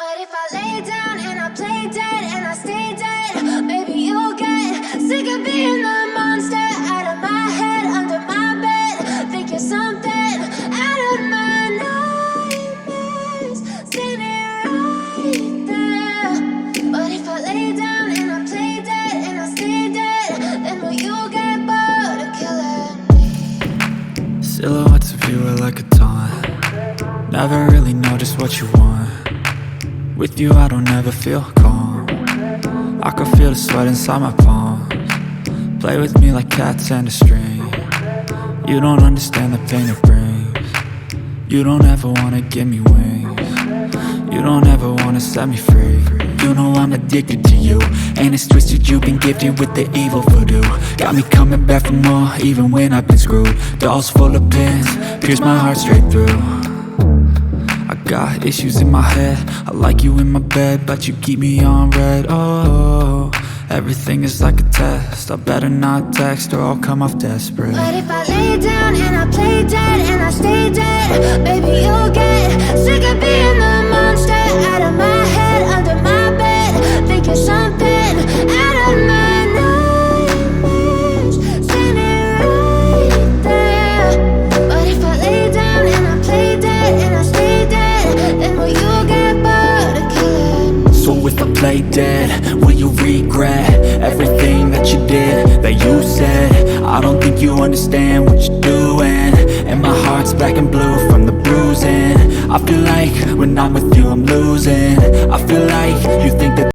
But if I lay down and I play dead and I stay dead, maybe you'll get sick of being the monster out of my head, under my bed. Think you're something out of my nightmares, standing right there. But if I lay down and I play dead and I stay dead, then will you get bored of killing me? Silhouettes of you are like a taunt. Never really know just what you want. With you I don't ever feel calm. I can feel the sweat inside my palms. Play with me like cats and a string. You don't understand the pain it brings. You don't ever wanna give me wings. You don't ever wanna set me free. You know I'm addicted to you, and it's twisted, you've been gifted with the evil voodoo. Got me coming back for more, even when I've been screwed. Dolls full of pins, pierce my heart straight through. I got issues in my head, I like you in my bed, but you keep me on red. Oh, everything is like a test, I better not text or I'll come off desperate. But if I lay down and I play dead and I stay dead, baby you'll get sick of being the monster out of my head, under my bed. Think you're something out of my nightmares, standing right there. But if I lay down and I play dead and I stay dead, then will you get bored of killing me? So if I play dead, will you regret everything that you did, that you said? I don't think you understand what you're doing, and my heart's black and blue from the bruising. I feel like when I'm with you I'm losing. I feel like you think